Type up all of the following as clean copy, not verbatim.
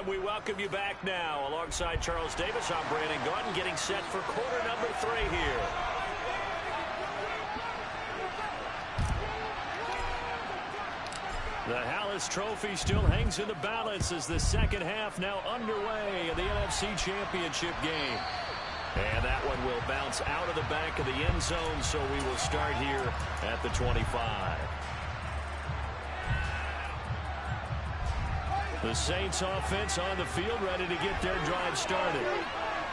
And we welcome you back now. Alongside Charles Davis, I'm Brandon Gaudin, getting set for quarter number 3 here. The Hallis Trophy still hangs in the balance as the second half now underway in the NFC Championship game. And that one will bounce out of the back of the end zone, so we will start here at the 25. The Saints offense on the field, ready to get their drive started.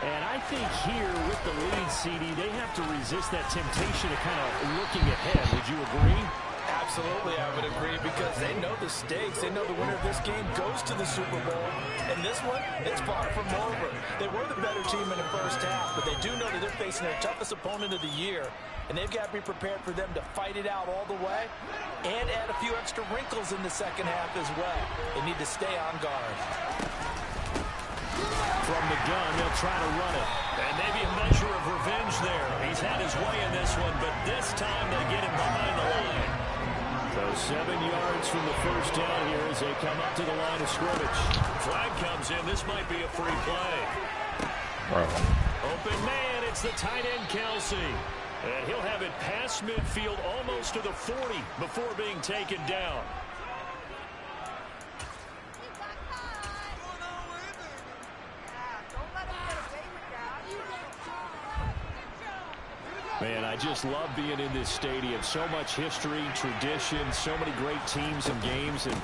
And I think here with the lead, CD, they have to resist that temptation of kind of looking ahead. Would you agree? Absolutely, I would agree, because they know the stakes. They know the winner of this game goes to the Super Bowl. And this one, it's far from over. They were the better team in the first half, but they do know that they're facing their toughest opponent of the year. And they've got to be prepared for them to fight it out all the way and add a few extra wrinkles in the second half as well. They need to stay on guard. From the gun, they'll try to run it. And maybe a measure of revenge there. He's had his way in this one, but this time they get him behind the line. So 7 yards from the first down here as they come up to the line of scrimmage. Flag comes in. This might be a free play. Open man, it's the tight end, Kelsey. And he'll have it past midfield almost to the 40 before being taken down. Man, I just love being in this stadium. So much history, tradition, so many great teams and games. And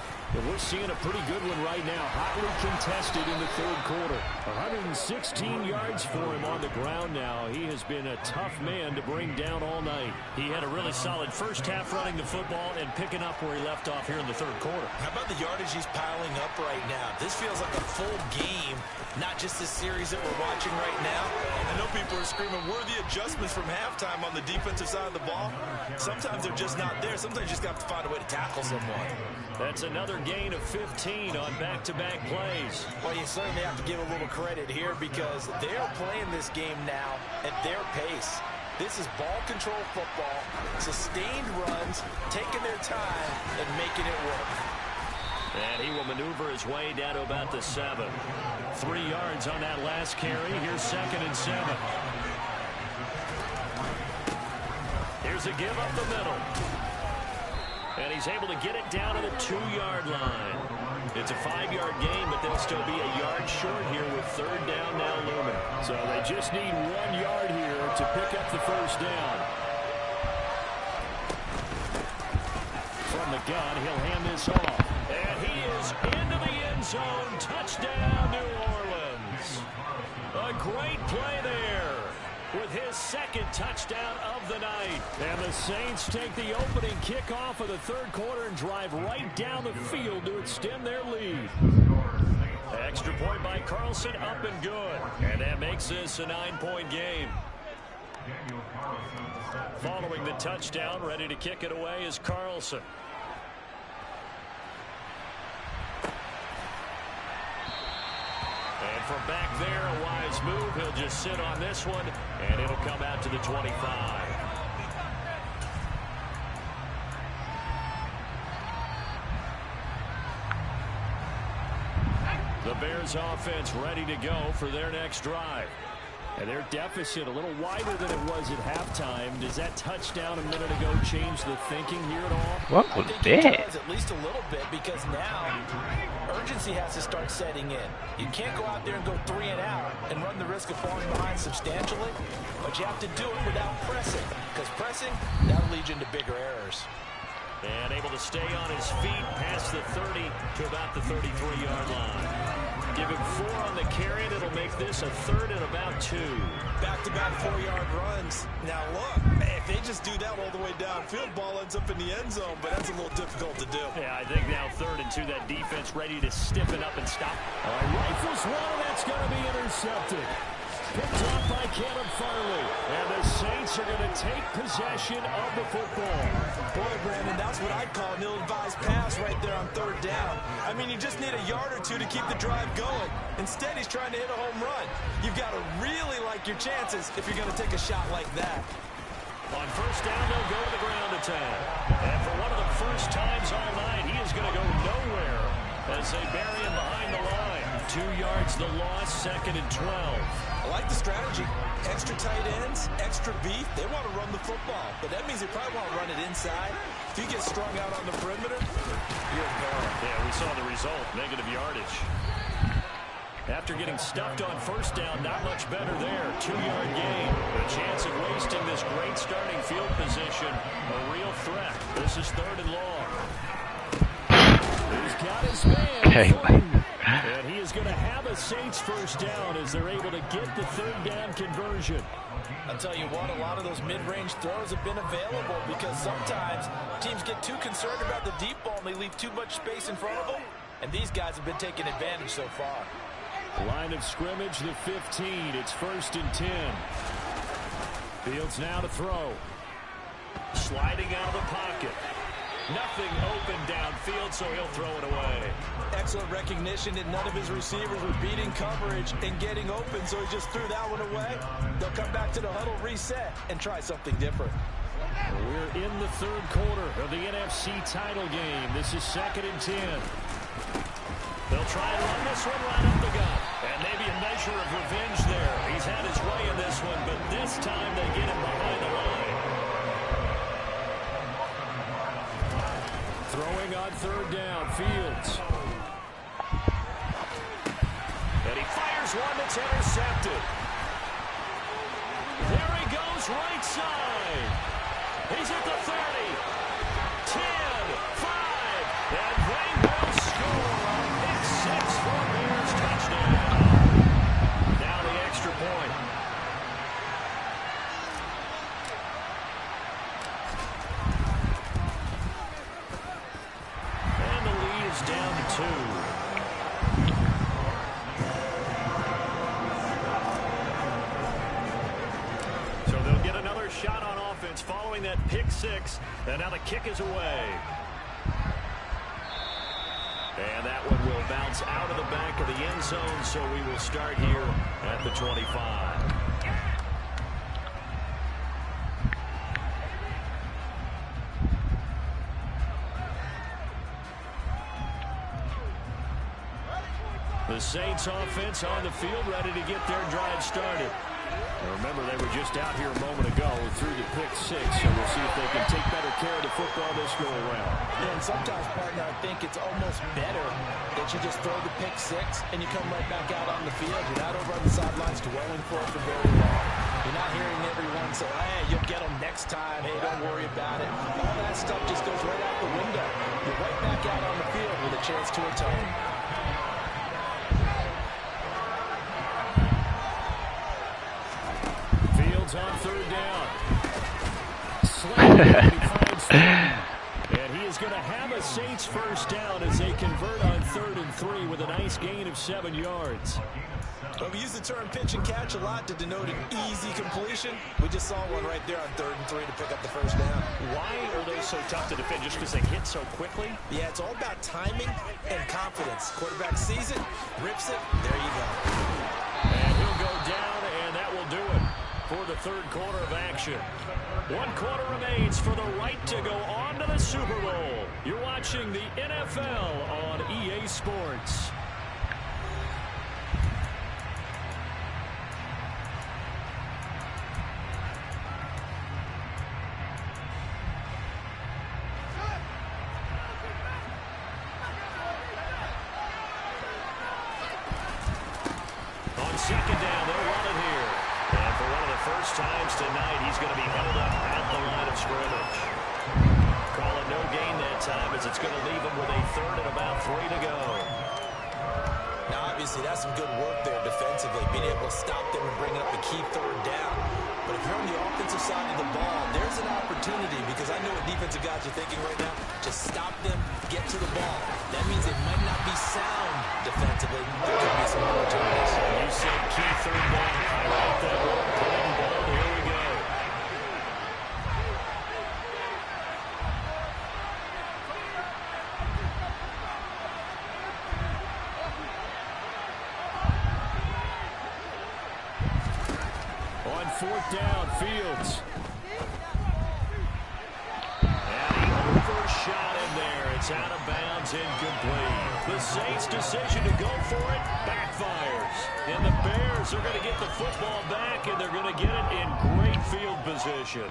we're seeing a pretty good one right now. Hotly contested in the third quarter. 116 yards for him on the ground now. He has been a tough man to bring down all night. He had a really solid first half running the football and picking up where he left off here in the third quarter. How about the yardage he's piling up right now? This feels like a full game, not just the series that we're watching right now. I know people are screaming, where are the adjustments from halftime on the defensive side of the ball? Sometimes they're just not there. Sometimes you just got to find a way to tackle someone. That's another gain of 15 on back-to-back plays. Well, you certainly have to give a little credit here because they're playing this game now at their pace. This is ball control football, sustained runs, taking their time and making it work. And he will maneuver his way down to about the 7. 3 yards on that last carry. Here's 2nd and 7. Here's a give up the middle. And he's able to get it down to the 2-yard line. It's a 5-yard gain, but they'll still be a yard short here with third down now looming. So they just need 1 yard here to pick up the first down. From the gun, he'll hand this off. And he is into the end zone. Touchdown, New Orleans. A great play there with his 2nd touchdown of the night. And the Saints take the opening kickoff of the third quarter and drive right down the field to extend their lead. Extra point by Carlson, up and good. And that makes this a 9-point game. Following the touchdown, ready to kick it away is Carlson. And from back there, a wise move. He'll just sit on this one, and it'll come out to the 25. The Bears offense ready to go for their next drive. And their deficit a little wider than it was at halftime. Does that touchdown a minute ago change the thinking here at all? What was I think it that? does, at least a little bit, because now urgency has to start setting in. You can't go out there and go 3 and out and run the risk of falling behind substantially, but you have to do it without pressing, because pressing, that'll lead you into bigger errors. And able to stay on his feet past the 30 to about the 33-yard line. Give him 4 on the carry, and it'll make this a 3rd and about 2. Back-to-back 4-yard runs. Now, look, if they just do that all the way downfield, ball ends up in the end zone, but that's a little difficult to do. Yeah, I think now 3rd and 2, that defense ready to stiffen up and stop. Rifles one, and that's going to be intercepted. Picked off by Caleb Farley. And the Saints are going to take possession of the football. Boy, Brandon, that's what I'd call an ill-advised pass right there on 3rd down. I mean, you just need a yard or 2 to keep the drive going. Instead, he's trying to hit a home run. You've got to really like your chances if you're going to take a shot like that. On 1st down, they'll go to the ground attack. And for one of the first times all night, he is going to go nowhere as they bury him behind the line. 2 2 yards the loss, 2nd and 12. I like the strategy. Extra tight ends, extra beef. They want to run the football, but that means they probably want to run it inside. If you get strung out on the perimeter, you're gone. Yeah, we saw the result, negative yardage. After getting stuffed on first down, not much better there. 2-yard gain. A chance of wasting this great starting field position. A real threat. This is 3rd and long. He's got his man. Okay. And he is going to have a Saints first down as they're able to get the 3rd down conversion. I'll tell you what, a lot of those mid-range throws have been available because sometimes teams get too concerned about the deep ball and they leave too much space in front of them. And these guys have been taking advantage so far. Line of scrimmage, the 15. It's 1st and 10. Fields now to throw. Sliding out of the pocket. Nothing open downfield, so he'll throw it away. Excellent recognition that none of his receivers were beating coverage and getting open, so he just threw that one away. They'll come back to the huddle, reset, and try something different. We're in the 3rd quarter of the NFC title game. This is 2nd and 10. They'll try and run this one right up the gut. And maybe a measure of revenge there. He's had his way in this one, but this time they get him behind the line. Throwing on 3rd down, Fields. And he fires one that's intercepted. There he goes, right side. He's at the 30. 10, 5, and they will score. Pick 6 for Bears touchdown. Now the extra point. And the lead is down to 2. So they'll get another shot on offense following that pick 6. And now the kick is away. And that one will bounce out of the back of the end zone, so we will start here at the 25. The Saints offense on the field, ready to get their drive started. Now remember, they were just out here a moment ago through the pick 6, so we'll see if they can take better care of the football this go around. Yeah, and sometimes, partner, I think it's almost better that you just throw the pick 6 and you come right back out on the field. You're not over on the sidelines dwelling for it for very long. You're not hearing everyone say, hey, you'll get them next time. Hey, don't worry about it. All that stuff just goes right out the window. You're right back out on the field with a chance to atone. On 3rd down. And he is going to have a Saints first down as they convert on 3rd and 3 with a nice gain of 7 yards. Well, we use the term pitch and catch a lot to denote an easy completion. We just saw one right there on 3rd and 3 to pick up the first down. Why are those so tough to defend? Just because they hit so quickly? Yeah, it's all about timing and confidence. Quarterback sees it, rips it, there you go. And he'll go down, and that will do it for the 3rd quarter of action. 1 quarter remains for the right to go on to the Super Bowl. You're watching the NFL on EA Sports. On 2nd down, they'll run it here. And for one of the first times tonight, he's going to be held up at the line of scrimmage. Call it no gain that time as it's going to leave him with a 3rd and about 3 to go. Now, obviously, that's some good work there defensively, being able to stop them and bringing up the key 3rd down. But if you're on the offensive side of the ball, there's an opportunity because I know what defensive guys are thinking right now. Just stop them, get to the ball. That means they might not be sound defensively. There could be some opportunities. You said key 3rd down. I like that one. Clean ball. Here we go. On 4th down, Fields. And he overshot him there. It's out of bounds, incomplete. The Saints' decision to go for it backfires. And the Bears are going to get the football back, and they're going to get it in great field position.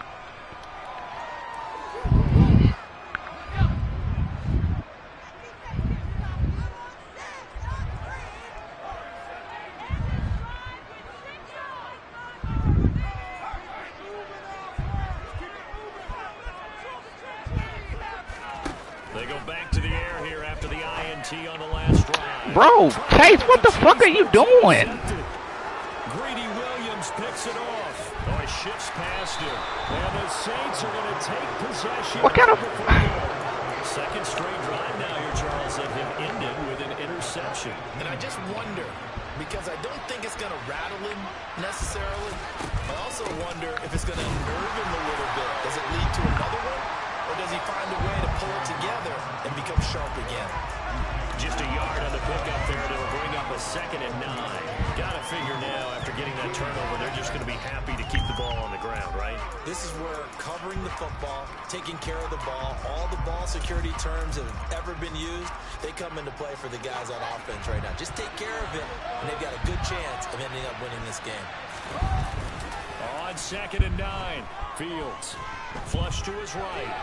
They go back to the air here after the INT on the last drive. Bro, Chase, what the fuck are you doing? Greedy Williams picks it off. Oh, he shifts past him. And the Saints are going to take possession. What kind of... Second straight drive now here, Charles, that have ended with an interception. And I just wonder, because I don't think it's going to rattle him necessarily. I also wonder if it's going to unnerve him a little bit. Does it lead to another one? Or does he find a way to pull it together and become sharp again? Just a yard on the pickup there. It'll bring up a 2nd and 9. Got to figure now, after getting that turnover, they're just going to be happy to keep the ball on the ground, right? This is where covering the football, taking care of the ball, all the ball security terms that have ever been used, they come into play for the guys on offense right now. Just take care of it, and they've got a good chance of ending up winning this game. On 2nd and 9, Fields flush to his right.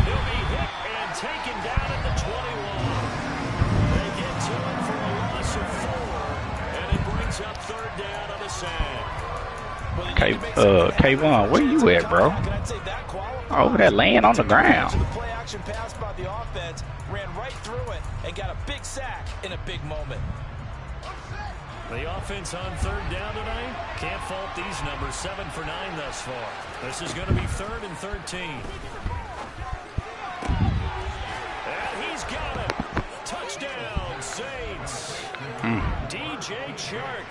He'll be hit and taken down at the 21. They get to him for a loss of 4, and it brings up 3rd down on a sack. Kayvon, where you at, bro? Over there laying on the ground. The play action pass by the offense, ran right through it, and got a big sack in a big moment. The offense on 3rd down tonight. Can't fault these numbers. 7 for 9 thus far. This is going to be 3rd and 13. And he's got it. Touchdown, Saints. DJ Chark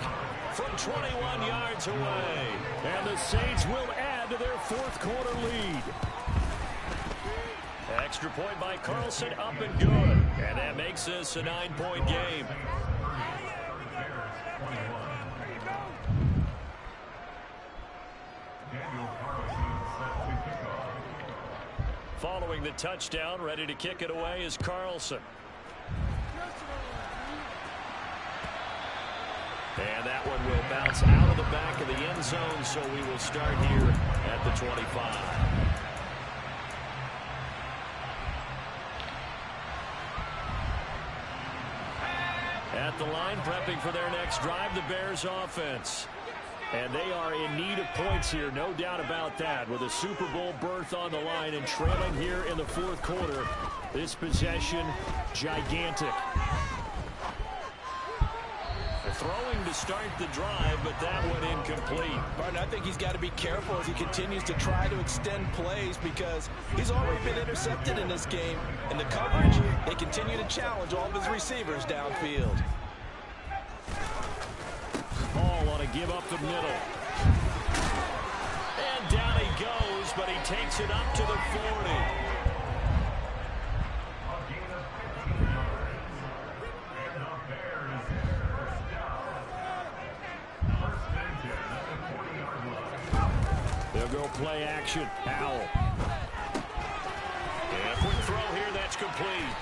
from 21 yards away. And the Saints will add to their 4th quarter lead. Extra point by Carlson, up and good. And that makes this a 9-point game. Following the touchdown, ready to kick it away is Carlson. And that one will bounce out of the back of the end zone, so we will start here at the 25. At the line, prepping for their next drive, the Bears offense. And they are in need of points here, no doubt about that. With a Super Bowl berth on the line and trailing here in the 4th quarter, this possession, gigantic. They're throwing to start the drive, but that one incomplete. Martin, I think he's got to be careful as he continues to try to extend plays because he's already been intercepted in this game. And the coverage, they continue to challenge all of his receivers downfield. Ball on a give up the middle. And down he goes, but he takes it up to the 40. They'll go play action. Powell. And a quick throw here, that's complete.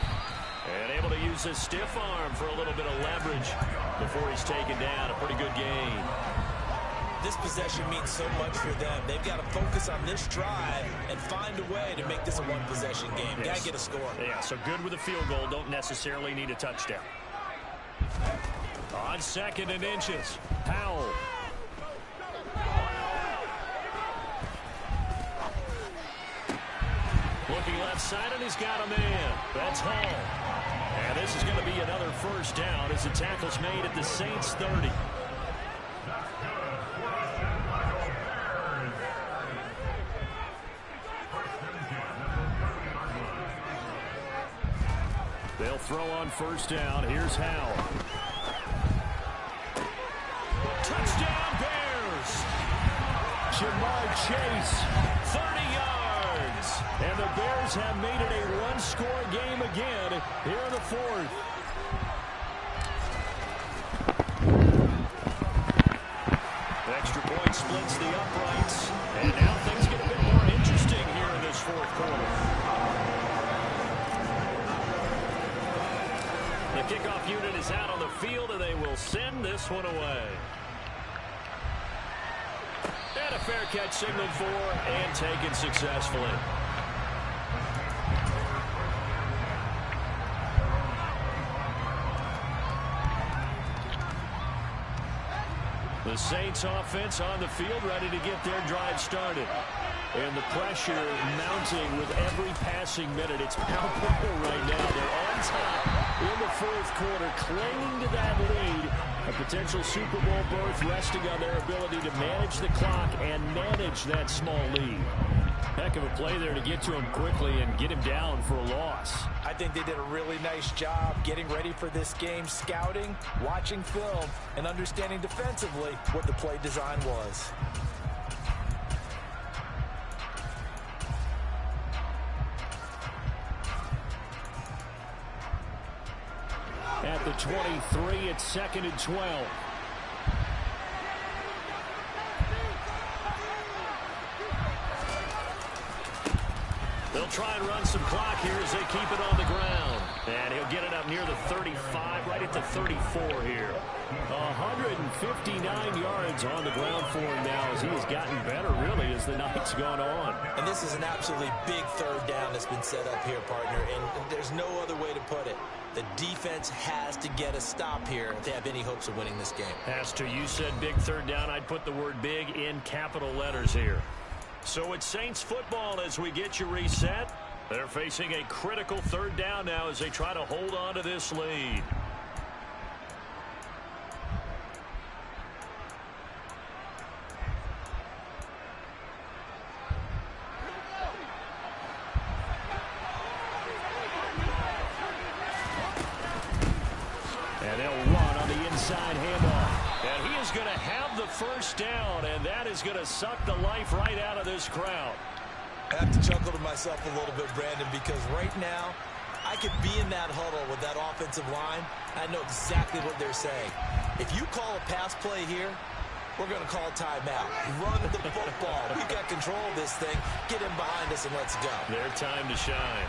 And able to use his stiff arm for a little bit of leverage before he's taken down. A pretty good gain. This possession means so much for them. They've got to focus on this drive and find a way to make this a one-possession game. Yes. Got to get a score. Yeah, so good with a field goal. Don't necessarily need a touchdown. On 2nd and inches, Powell. Looking left side, and he's got a man. That's Hall. And this is going to be another 1st down as the tackle's made at the Saints 30. They'll throw on 1st down. Here's Howell. Touchdown, Bears! Jamar Chase, 30 yards. And the Bears have made it a one-score game again here in the 4th. Extra point splits the uprights. And now things get a bit more interesting here in this 4th quarter. The kickoff unit is out on the field, and they will send this one away. And a fair catch signaled for and taken successfully. The Saints offense on the field, ready to get their drive started. And the pressure mounting with every passing minute. It's palpable right now. They're on top in the fourth quarter, clinging to that lead. A potential Super Bowl berth resting on their ability to manage the clock and manage that small lead. Heck of a play there to get to him quickly and get him down for a loss. I think they did a really nice job getting ready for this game, scouting, watching film, and understanding defensively what the play design was. At the 23, it's 2nd and 12. They'll try and run some clock here as they keep it on the ground. And he'll get it up near the 35, right at the 34 here. 159 yards on the ground for him now as he has gotten better, really, as the night's gone on. And this is an absolutely big third down that's been set up here, partner, and there's no other way to put it. The defense has to get a stop here if they have any hopes of winning this game. Has to. You said big third down. I'd put the word big in capital letters here. So it's Saints football as we get you reset. They're facing a critical third down now as they try to hold on to this lead. And they'll run on the inside handoff. And he is going to have the first down, and that is going to suck the life right out of this crowd. I have to chuckle to myself a little bit, Brandon, because right now I could be in that huddle with that offensive line. I know exactly what they're saying. If you call a pass play here, we're going to call timeout. Run the football. We've got control of this thing. Get him behind us and let's go. Their time to shine.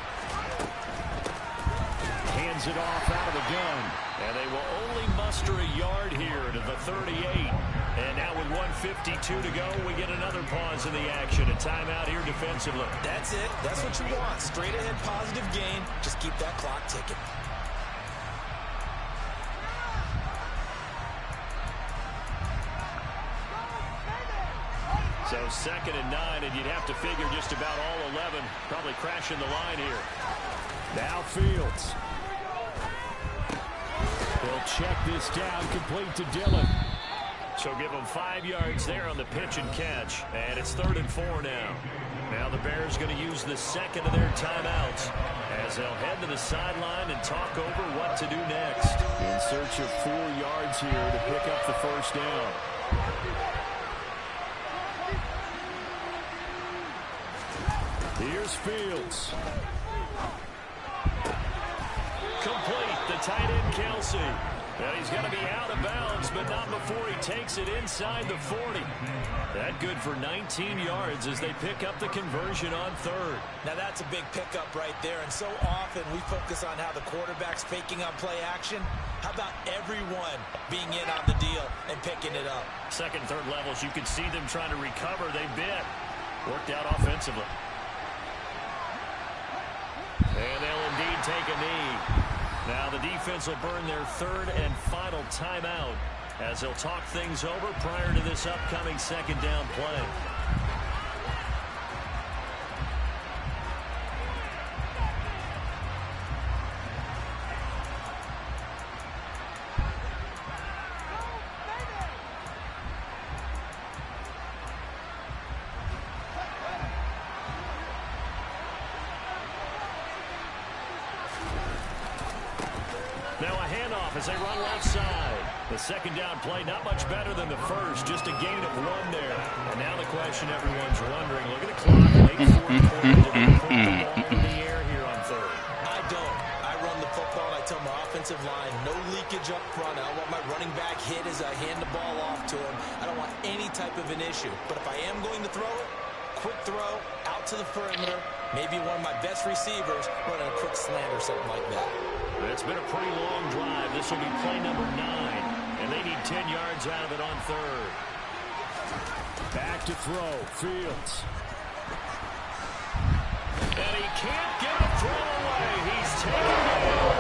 Hands it off out of the gun. And they will only muster a yard here to the 38. And now with 1:52 to go, we get another pause in the action. A timeout here defensively. That's it. That's what you want. Straight ahead positive gain. Just keep that clock ticking. So 2nd and 9, and you'd have to figure just about all 11 probably crashing the line here. Now Fields. He'll check this down, complete to Dillon. So give him 5 yards there on the pitch and catch. And it's 3rd and 4 now. Now the Bears going to use the second of their timeouts as they'll head to the sideline and talk over what to do next. In search of 4 yards here to pick up the first down. Here's Fields. Complete, the tight end Kelsey. And he's going to be out of bounds, but not before he takes it inside the 40. That good for 19 yards as they pick up the conversion on 3rd. Now that's a big pickup right there, and so often we focus on how the quarterback's faking on play action. How about everyone being in on the deal and picking it up? Second, third levels, you can see them trying to recover. They bit. Worked out offensively. And they'll indeed take a knee. Now the defense will burn their 3rd and final timeout as they'll talk things over prior to this upcoming 2nd down play. Now a handoff as they run left side. The 2nd down play, not much better than the first, just a gain of 1 there. And now the question everyone's wondering, look at the clock, late 4th quarter, do they put the ball in the air here on 3rd? I don't. I run the football, and I tell my offensive line, no leakage up front. I don't want my running back hit as I hand the ball off to him. I don't want any type of an issue. But if I am going to throw it, quick throw, out to the perimeter, maybe one of my best receivers running a quick slant or something like that. It's been a pretty long drive. This will be play number 9. And they need 10 yards out of it on third. Back to throw. Fields. And he can't get a throw away. He's taken down.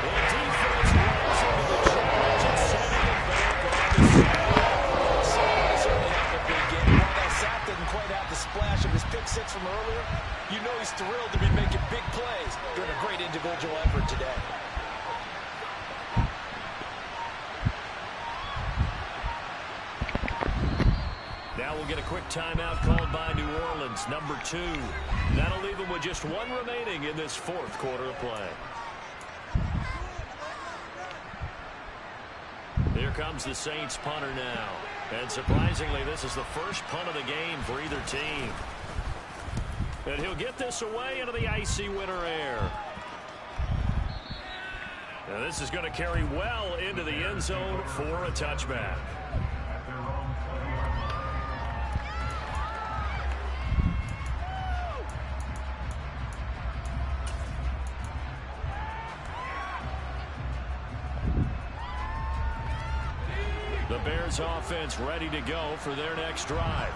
The defense runs into the challenge and sending him back on the field. Certainly having a big game. While that sack didn't quite have the splash of his pick six from earlier, you know he's thrilled to be making big plays during a great individual effort today. Now we'll get a quick timeout called by New Orleans, number 2. That'll leave them with just 1 remaining in this 4th quarter of play. Here comes the Saints punter now. And surprisingly, this is the first punt of the game for either team. And he'll get this away into the icy winter air. Now this is going to carry well into the end zone for a touchback. The Bears offense ready to go for their next drive.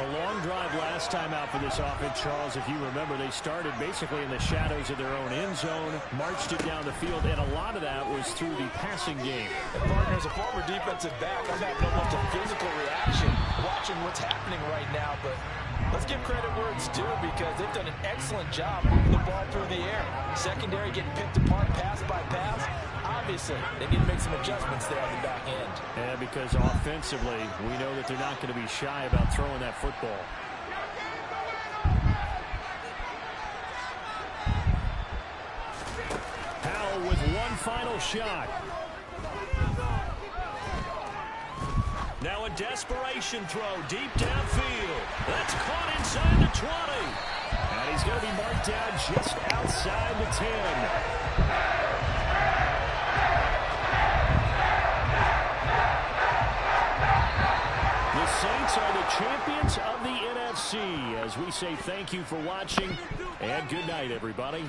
A long drive last time out for this offense, Charles. If you remember, they started basically in the shadows of their own end zone, marched it down the field, and a lot of that was through the passing game. And partner, as a former defensive back, I'm having almost a physical reaction watching what's happening right now. But let's give credit where it's due because they've done an excellent job moving the ball through the air. Secondary getting picked apart pass by pass. Obviously, they need to make some adjustments there on the back end. Yeah, because offensively, we know that they're not going to be shy about throwing that football. Powell with one final shot. Now a desperation throw deep downfield. That's caught inside the 20. And he's going to be marked down just outside the 10. The Saints are the champions of the NFC. As we say thank you for watching, and good night, everybody.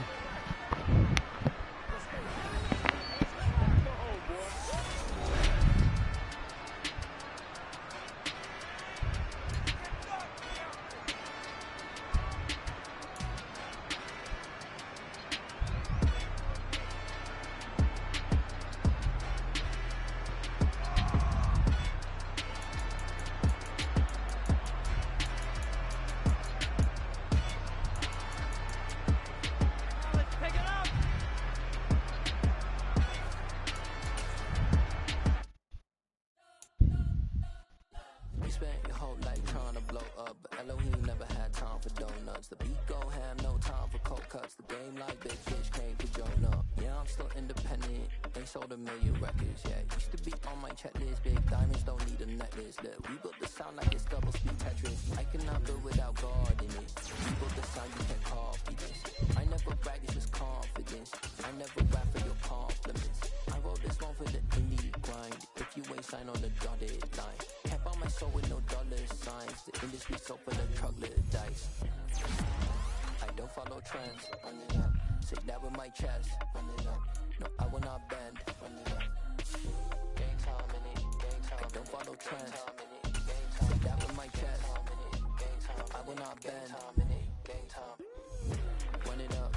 Sit that with my chest, run it up. No, I will not bend, run it up. Game time in it, game time. I don't follow trends. Sit that with my chest, I will not bend, game time. Run it up.